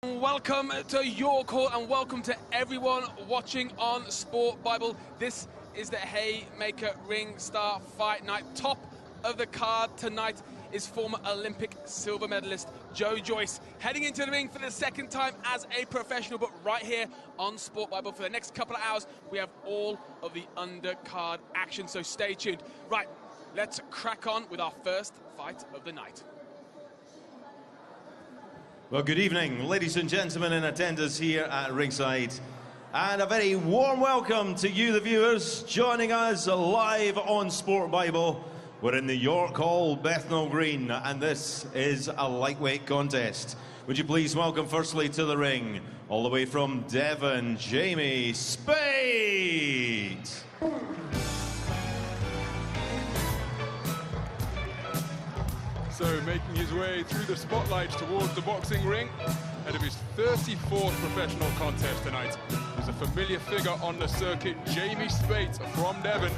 Welcome to your call and welcome to everyone watching on Sport Bible. This is the Haymaker Ring Star Fight Night. Top of the card tonight is former Olympic silver medalist Joe Joyce, heading into the ring for the second time as a professional, but right here on Sport Bible for the next couple of hours we have all of the undercard action, so stay tuned. Right, let's crack on with our first fight of the night. Well, good evening, ladies and gentlemen in attendance here at ringside, and a very warm welcome to you, the viewers, joining us live on Sport Bible. We're in the York Hall, Bethnal Green, and this is a lightweight contest. Would you please welcome firstly to the ring, all the way from Devon, Jamie Speight. So making his way through the spotlights towards the boxing ring, ahead of his 34th professional contest tonight, is a familiar figure on the circuit, Jamie Speight from Devon,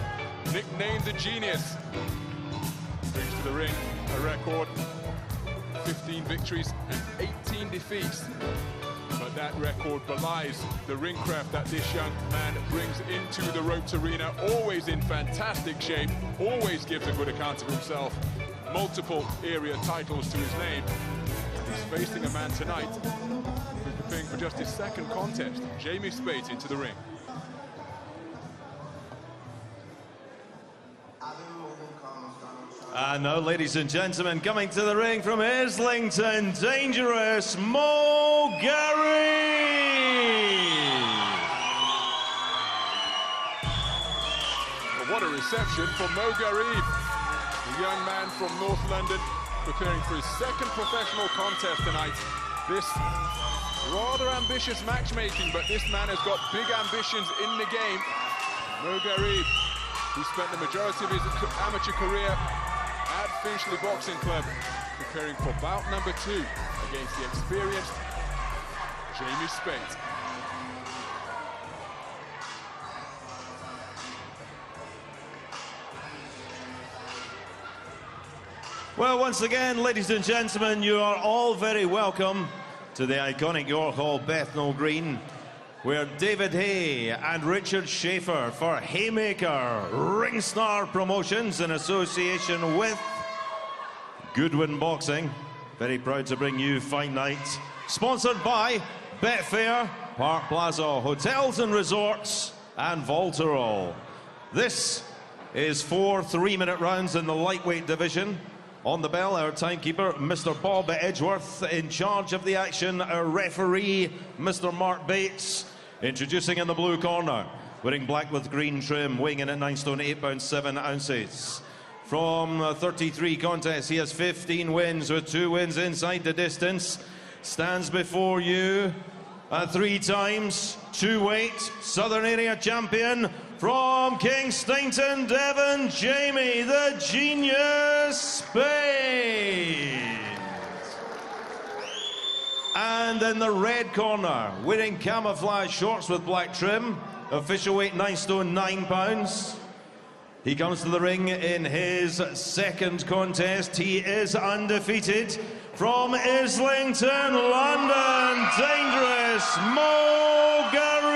nicknamed the Genius. Brings to the ring a record, 15 victories and 18 defeats. But that record belies the ring craft that this young man brings into the ropes arena. Always in fantastic shape, always gives a good account of himself. Multiple area titles to his name. He's facing a man tonight who's preparing for just his second contest. Jamie Speight into the ring. And now, ladies and gentlemen, coming to the ring from Islington, dangerous Mo Gharib. Well, what a reception for Mo Gharib. The young man from North London, preparing for his second professional contest tonight. This rather ambitious matchmaking, but this man has got big ambitions in the game. Mo Gharib, who spent the majority of his amateur career at Finchley Boxing Club, preparing for bout number 2 against the experienced Jamie Speight. Well, once again, ladies and gentlemen, you are all very welcome to the iconic York Hall, Bethnal Green, where David Hay and Richard Schaefer for Haymaker Ring Star Promotions in association with Goodwin Boxing. Very proud to bring you Fight Night, sponsored by Betfair, Park Plaza Hotels and Resorts, and Volterol. This is 4 3-minute rounds in the lightweight division. On the bell, our timekeeper, Mr. Bob Edgeworth. In charge of the action, our referee, Mr. Mark Bates. Introducing in the blue corner, wearing black with green trim, weighing in at 9 stone, 8 pounds 7 ounces. From 33 contests, he has 15 wins, with 2 wins inside the distance. Stands before you 3 times, 2-weight, Southern Area Champion, from Kingstown, Devon, Jamie the Genius Speight. And in the red corner, wearing camouflage shorts with black trim, official weight 9 stone 9 pounds. He comes to the ring in his second contest. He is undefeated, from Islington, London, dangerous Mo Gharib.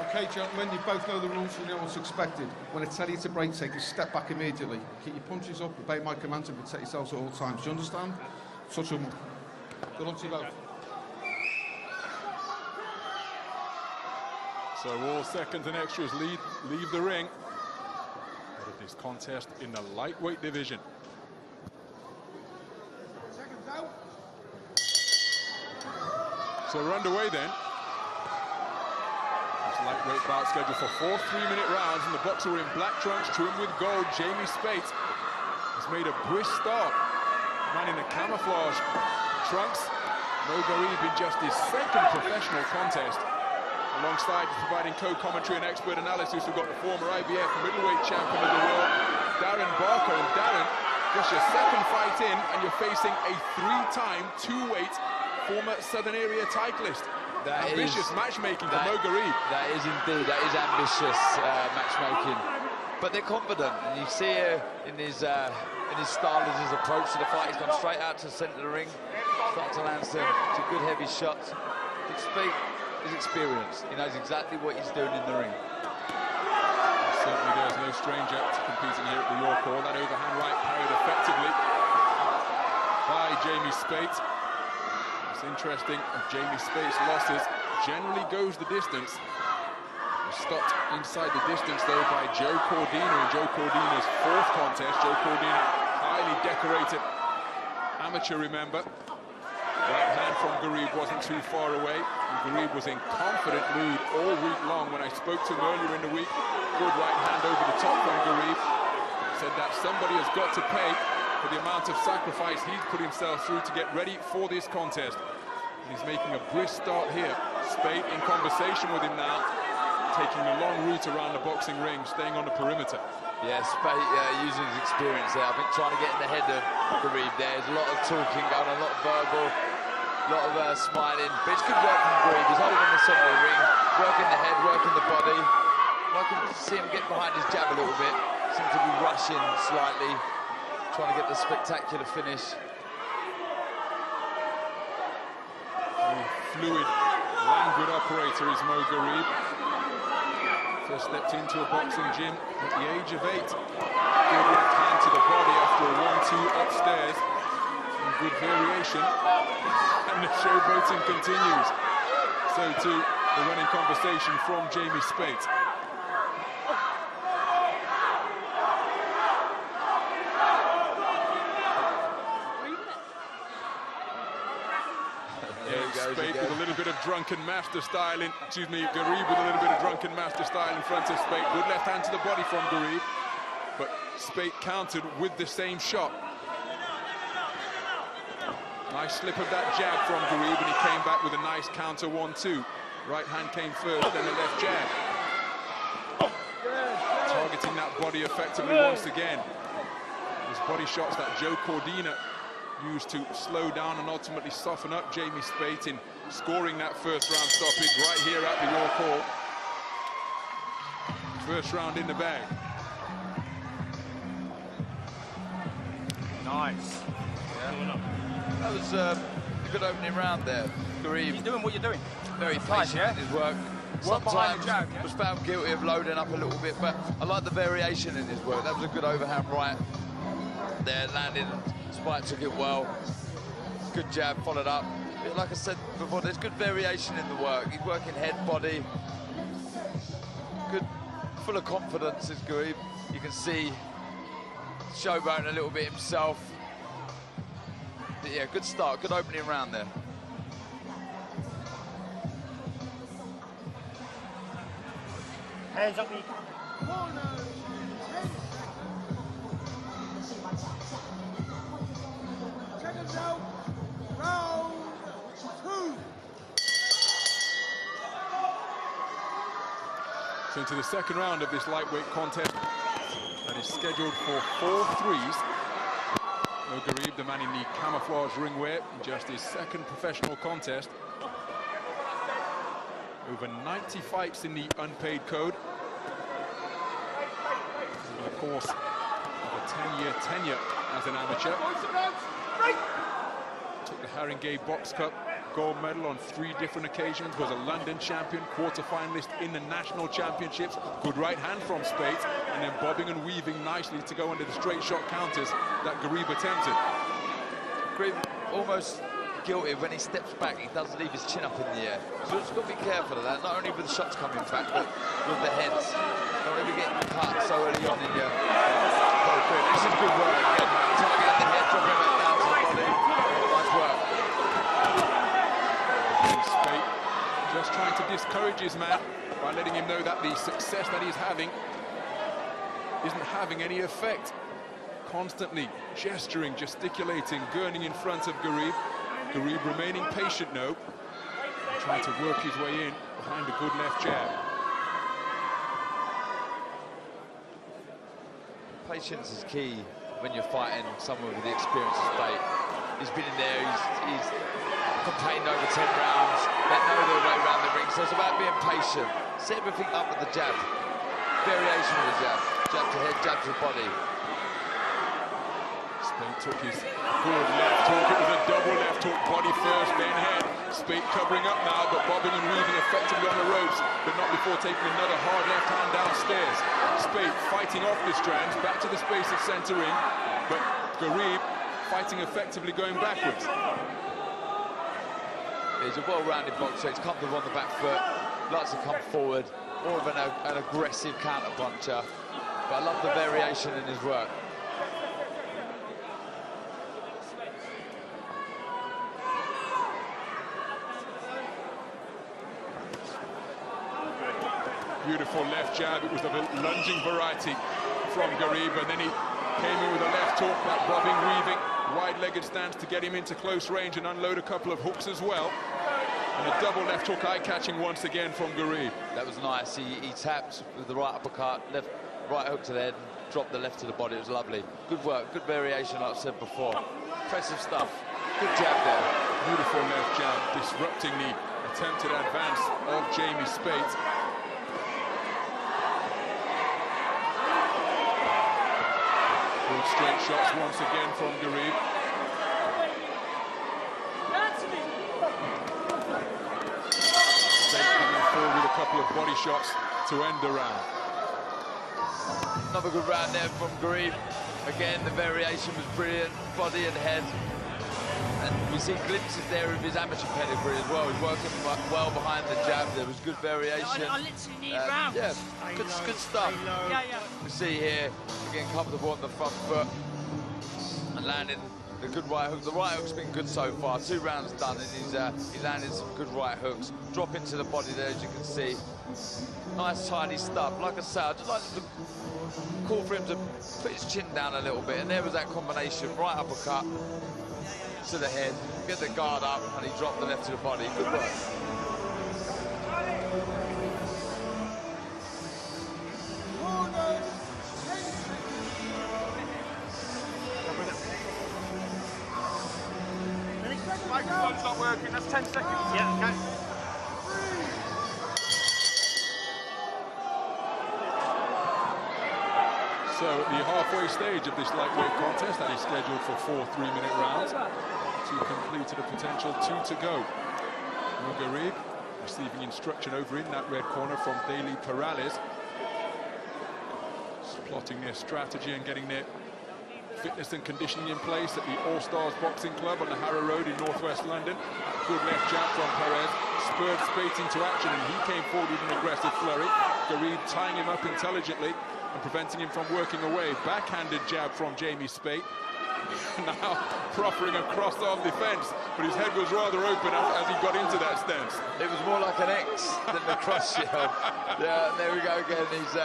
Okay, gentlemen, you both know the rules, you know what's expected. When I tell you to break, take a step back immediately. Keep your punches up, obey my commands, and protect yourselves at all times. Do you understand? Such a... Good luck to you both. So all seconds and extras leave the ring out of this contest in the lightweight division. So we're underway then. This lightweight bout scheduled for 4 3-minute rounds, and the boxer in black trunks trimmed with gold, Jamie Speight, has made a brisk start. Man in the camouflage trunks, Mo Gharib in just his second professional contest. Alongside providing co-commentary and expert analysis, we've got the former IBF middleweight champion of the world, Darren Barker. And Darren, just your second fight in, and you're facing a 3-time 2-weight former Southern Area titleist. That ambitious matchmaking for Mo Gharib. That is indeed, that is ambitious matchmaking. But they're confident, and you see in in his style as his approach to the fight. He's gone straight out to the centre of the ring, start to land some good heavy shots. But Speight is experienced. He knows exactly what he's doing in the ring. Certainly there's no stranger to competing here at the York Hall. That overhand right parried effectively by Jamie Speight. It's interesting, Jamie Speight's losses generally goes the distance. Stopped inside the distance though by Joe Cordina in Joe Cordina's fourth contest. Joe Cordina, highly decorated amateur, remember. Right hand from Gharib wasn't too far away. And Gharib was in confident mood all week long. When I spoke to him earlier in the week, good right hand over the top from Gharib. Said that somebody has got to pay for the amount of sacrifice he's put himself through to get ready for this contest. And he's making a brisk start here. Speight in conversation with him now, taking a long route around the boxing ring, staying on the perimeter. Yeah, Speight using his experience there. I think trying to get in the head of Gharib there. There's a lot of talking going on, a lot of verbal, a lot of smiling. But it's good work from Gharib. He's holding the centre of the ring, working the head, working the body. I can see him get behind his jab a little bit. Seems to be rushing slightly, trying to get the spectacular finish. Fluid, languid operator is Mo Gharib. First stepped into a boxing gym at the age of 8. Good left hand to the body after a 1-2 upstairs. Some good variation. And the showboating continues. So too, the running conversation from Jamie Speight. Speight with a little bit of drunken master style in, excuse me, Gharib with a little bit of drunken master style in front of Speight. Good left hand to the body from Gharib, but Speight countered with the same shot. Nice slip of that jab from Gharib, and he came back with a nice counter 1-2. Right hand came first, then the left jab. Targeting that body effectively once again. Those body shots that Joe Cordina used to slow down and ultimately soften up Jamie Speight in scoring that first round stoppage right here at the York Hall. First round in the bag. Nice. Yeah. That was a good opening round there. Gharib. He's doing what you're doing. Very patient nice, yeah? in his work. Sometimes jab, yeah? was found guilty of loading up a little bit, but I like the variation in his work. That was a good overhand right there, landing. Speight took it well. Good jab, followed up. Like I said before, there's good variation in the work. He's working head, body. Good, full of confidence is Gharib. You can see showboating a little bit himself. But yeah, good start, good opening round there. Hands up, me. So into the second round of this lightweight contest that is scheduled for 4 threes. Mo Gharib, the man in the camouflage ringwear, just his second professional contest. Over 90 fights in the unpaid code. Over the course of a 10-year tenure as an amateur. Took the Haringey Box Cup gold medal on 3 different occasions, was a London champion, quarter-finalist in the national championships. Good right hand from Speight, and then bobbing and weaving nicely to go under the straight shot counters that Gharib attempted. Gharib almost guilty when he steps back. He does leave his chin up in the air. So it's got to be careful of that, not only with the shots coming back, but with the heads. Don't ever get cut so early on in your... This is good work again. Targeting the head, dropping back down to the body. Nice work. Speight just trying to discourage his man by letting him know that the success that he's having isn't having any effect. Constantly gesturing, gesticulating, gurning in front of Gharib. Gharib remaining patient now, trying to work his way in behind a good left jab. Patience is key when you're fighting someone with the experience of Speight. He's been in there, he's campaigned over 10 rounds, they know their way around the ring, so it's about being patient. Set everything up with the jab. Variation of the jab. Jab to head, jab to the body. Speight took his good left hook. It was a double left hook, body first, then head. Speight covering up now, but bobbing and weaving effectively on the ropes, but not before taking another hard left hand downstairs. Speight fighting off the strands, back to the space of centre ring, but Gharib fighting effectively going backwards. He's a well-rounded boxer. He's comfortable on the back foot, likes to come forward, more of an aggressive counter-puncher, but I love the variation in his work. Beautiful left jab. It was of a lunging variety from Gharib, and then he came in with a left hook, that bobbing, weaving, wide-legged stance to get him into close range and unload a couple of hooks as well. And a double left hook, eye-catching once again from Gharib. That was nice. He tapped with the right uppercut, right hook to the head, and dropped the left to the body. It was lovely. Good work, good variation, like I've said before. Impressive stuff. Good jab there. Beautiful left jab, disrupting the attempted advance of Jamie Speight. Good straight shots once again from Gharib. Speight coming forward with a couple of body shots to end the round. Another good round there from Gharib. Again, the variation was brilliant, body and head. And we see glimpses there of his amateur pedigree as well. He's working well behind the jab. There was good variation. I literally need rounds. Yeah, good stuff. Yeah. You see here, again, comfortable on the front foot and landing the good right hook. The right hook's been good so far. 2 rounds done, and he's landed some good right hooks. Drop into the body there, as you can see. Nice, tidy stuff. Like I say, I just like to call for him to put his chin down a little bit, and there was that combination, right uppercut to the head, get the guard up, and he dropped the left to the body. Good work. Microphone's not working, that's 10 seconds. Yeah, okay. So at the halfway stage of this lightweight contest, that is scheduled for 4 3-minute rounds. 2 completed, a potential 2 to go. Gharib receiving instruction over in that red corner from Daily Perales. Just plotting their strategy and getting their fitness and conditioning in place at the All-Stars Boxing Club on the Harrow Road in northwest London. Good left jab from Perez, spurred Speight into action, and he came forward with an aggressive flurry. Gharib tying him up intelligently and preventing him from working away. Backhanded jab from Jamie Speight. Now proffering a cross-arm defence, but his head was rather open as he got into that stance. It was more like an X than the cross shell. Yeah, there we go again. He's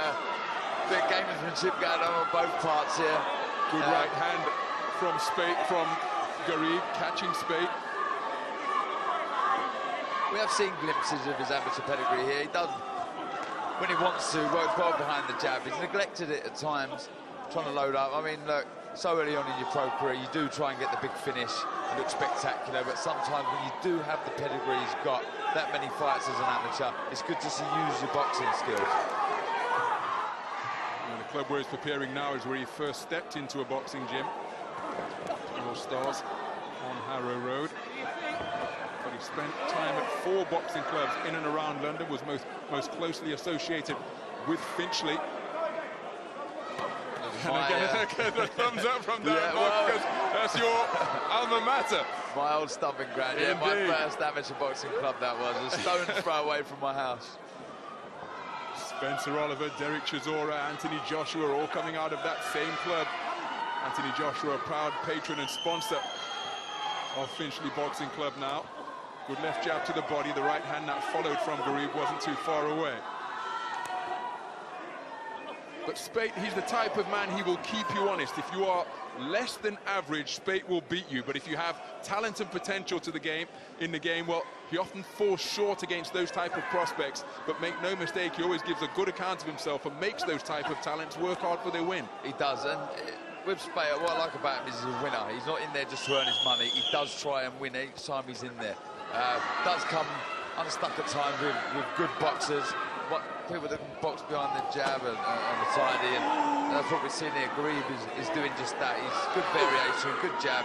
bit of gamesmanship going on both parts here. Good right hand from Speight, from Gharib, catching Speight. We have seen glimpses of his amateur pedigree here. He does, when he wants to, works well behind the jab. He's neglected it at times, trying to load up. I mean, look, so early on in your pro career, you do try and get the big finish and look spectacular, but sometimes when you do have the pedigree he's got, that many fights as an amateur, it's good to see you use your boxing skills. And the club where he's preparing now is where he first stepped into a boxing gym. All-Stars on Harrow Road. But he spent time at 4 boxing clubs in and around London, was most closely associated with Finchley. And again, the thumbs up from Darren Mark, because that's your alma mater. My old stomping ground, yeah, my first amateur boxing club that was. A stone's throw away from my house. Spencer Oliver, Derek Chisora, Anthony Joshua, all coming out of that same club. Anthony Joshua, a proud patron and sponsor of Finchley Boxing Club now. Good left jab to the body, the right hand that followed from Gharib wasn't too far away. But Speight, he's the type of man, he will keep you honest. If you are less than average, Speight will beat you. But if you have talent and potential to the game, well, he often falls short against those type of prospects. But make no mistake, he always gives a good account of himself and makes those type of talents work hard for their win. He does, and with Speight, what I like about him is he's a winner. He's not in there just to earn his money. He does try and win each time he's in there. Does come unstuck at times with good boxers. people that can box behind the jab and the tidy, and that's what we're seeing here. Gharib is doing just that. He's good variation, good jab,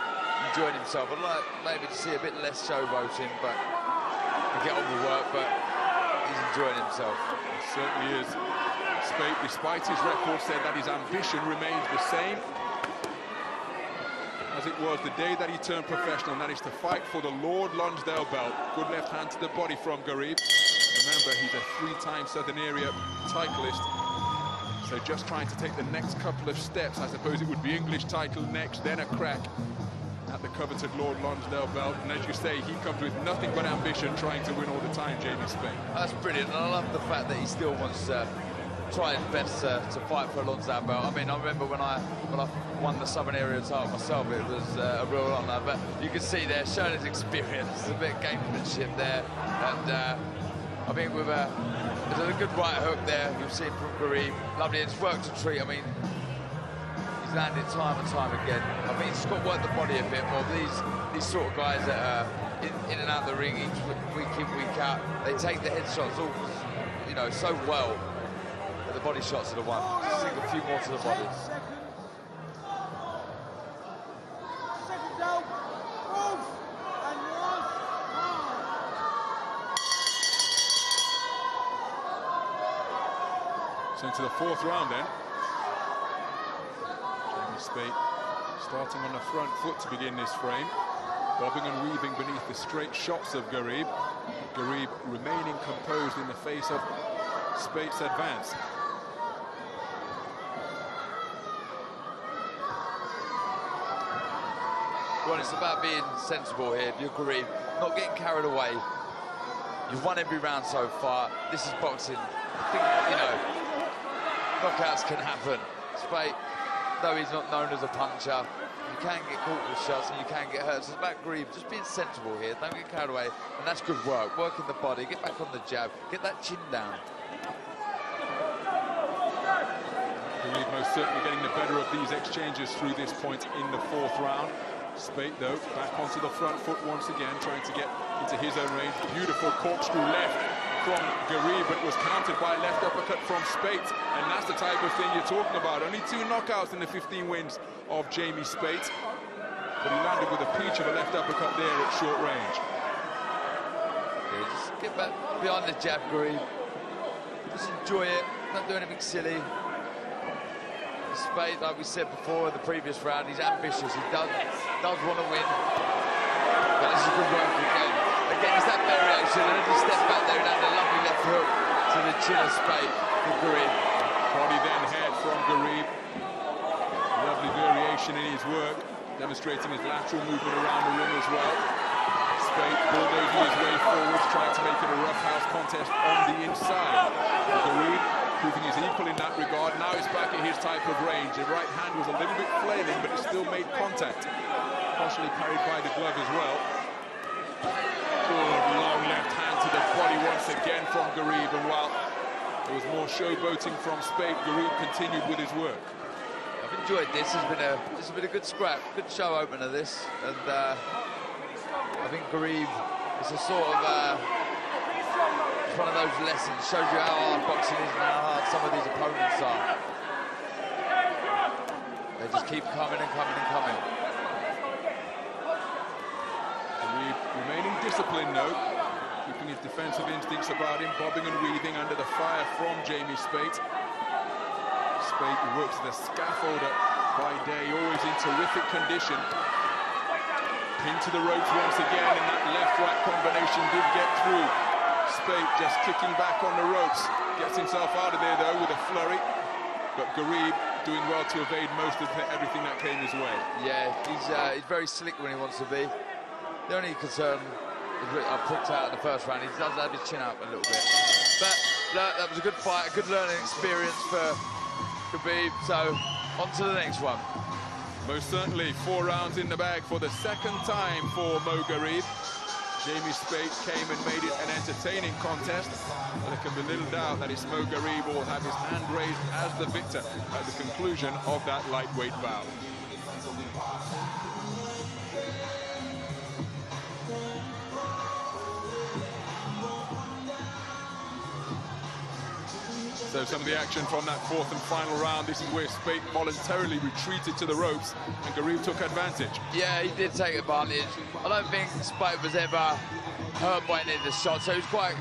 enjoying himself. I'd like maybe to see a bit less showboating, but get on with work, but he's enjoying himself. He certainly is. Speight, despite his record, said that his ambition remains the same as it was the day that he turned professional, and that is to fight for the Lord Lonsdale belt. Good left hand to the body from Gharib. Remember, he's a 3-time Southern Area titleist, so just trying to take the next couple of steps. I suppose it would be English title next, then a crack at the coveted Lord Lonsdale belt. And as you say, he comes with nothing but ambition, trying to win all the time, Jamie Speight. That's brilliant, and I love the fact that he still wants to try his best to fight for a Lonsdale belt. I mean, I remember when I won the Southern Area title myself, it was a real honour, but you can see there, showing his experience, a bit of gamesmanship there, and I think with there's a good right hook there, you've seen from Gharib, lovely, it's worked a treat. I mean, he's landed time and time again. I mean, he's got to work the body a bit more. These sort of guys that are in and out of the ring each week in, week out, they take the headshots all, you know, so well. The body shots are the one. Just think a few more to the body. So into the 4th round then. Jamie Speight starting on the front foot to begin this frame. Bobbing and weaving beneath the straight shots of Gharib. Gharib remaining composed in the face of Speight's advance. Well, it's about being sensible here. If you're Gharib, not getting carried away. You've won every round so far. This is boxing. I think, you know, knockouts can happen. Speight, though he's not known as a puncher, you can get caught with shots and you can get hurt. So it's about Gharib just being sensible here. Don't get carried away. And that's good work. Working the body, get back on the jab, get that chin down. Gharib most certainly getting the better of these exchanges through this point in the 4th round. Speight, though, back onto the front foot once again, trying to get into his own range. Beautiful corkscrew left from Gharib, but was countered by a left uppercut from Speight. And that's the type of thing you're talking about. Only 2 knockouts in the 15 wins of Jamie Speight. But he landed with a peach of a left uppercut there at short range. Yeah, just get back behind the jab, Gharib. Just enjoy it, don't do anything silly. Speight, like we said before in the previous round, he's ambitious, he does want to win. But this is good work again. Again, it's that variation, and then he stepped back there and had a lovely left hook to the chin of Speight for Gharib. Body then head from Gharib. Lovely variation in his work, demonstrating his lateral movement around the ring as well. Speight bulldozing his way forwards, trying to make it a roughhouse contest on the inside. Gharib proving he's equal in that regard. Now he's back at his type of range. The right hand was a little bit flailing, but it still made contact. Partially parried by the glove as well. Good long left hand to the body once again from Gharib, and while there was more showboating from Speight, Gharib continued with his work. I've enjoyed this. This has been a good scrap, good show opener this, and I think Gharib is a sort of it's one of those lessons, shows you how hard boxing is and how hard some of these opponents are. They just keep coming and coming and coming. Gharib remaining disciplined though, keeping his defensive instincts about him, bobbing and weaving under the fire from Jamie Speight. Speight works the scaffolder by day, always in terrific condition. Pinned to the ropes once again, and that left-right combination did get through. Speight just kicking back on the ropes, gets himself out of there though with a flurry, but Gharib doing well to evade most of everything that came his way. Yeah, he's very slick when he wants to be. The only concern I picked out in the first round, he does have his chin up a little bit. But that was a good fight, a good learning experience for Gharib, so on to the next one. Most certainly, 4 rounds in the bag for the 2nd time for Mo Gharib. Jamie Speight came and made it an entertaining contest, but there can be little doubt that it's Mo Gharib will have his hand raised as the victor at the conclusion of that lightweight bout. So some of the action from that fourth and final round, this is where Speight voluntarily retreated to the ropes and Gharib took advantage. Yeah, he did take advantage. I don't think Speight was ever hurt by any of the shots, so he was quite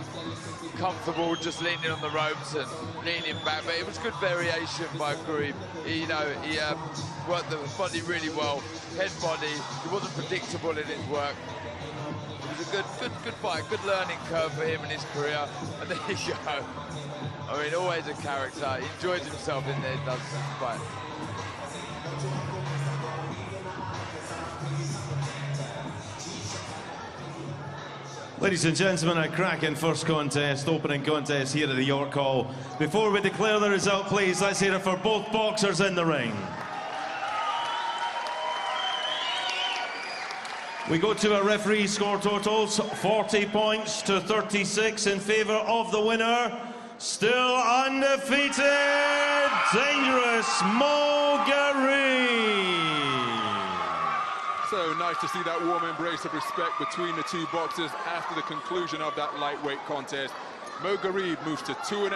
comfortable just leaning on the ropes and leaning back, but it was good variation by Gharib. He worked the body really well, head body. He wasn't predictable in his work. It was a good fight, good learning curve for him in his career. And there you go. I mean, always a character. He enjoys himself in there, does fight. Ladies and gentlemen, a cracking first contest, opening contest here at the York Hall. Before we declare the result, please, let's hear it for both boxers in the ring. We go to our referee score totals, 40 points to 36 in favour of the winner. Still undefeated, dangerous Gharib. So nice to see that warm embrace of respect between the two boxers after the conclusion of that lightweight contest. Gharib moves to 2-0,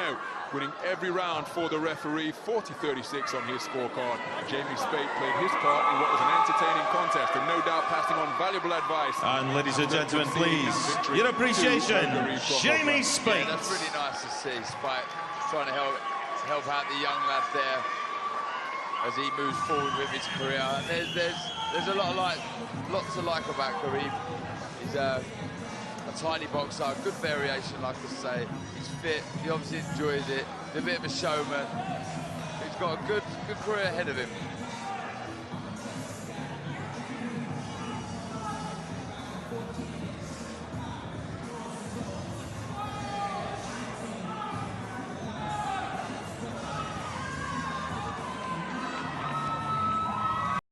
winning every round for the referee, 40-36 on his scorecard. Jamie Speight played his part in what was an entertaining contest and no doubt passing on valuable advice. And ladies and gentlemen, please, your appreciation, Jamie Speight. Yeah, that's really nice to see. Speight trying to help out the young lad there as he moves forward with his career. And there's a lot to like about Gharib. He's a tiny boxer, good variation, like I say. He's fit, he obviously enjoys it. He's a bit of a showman. He's got a good career ahead of him.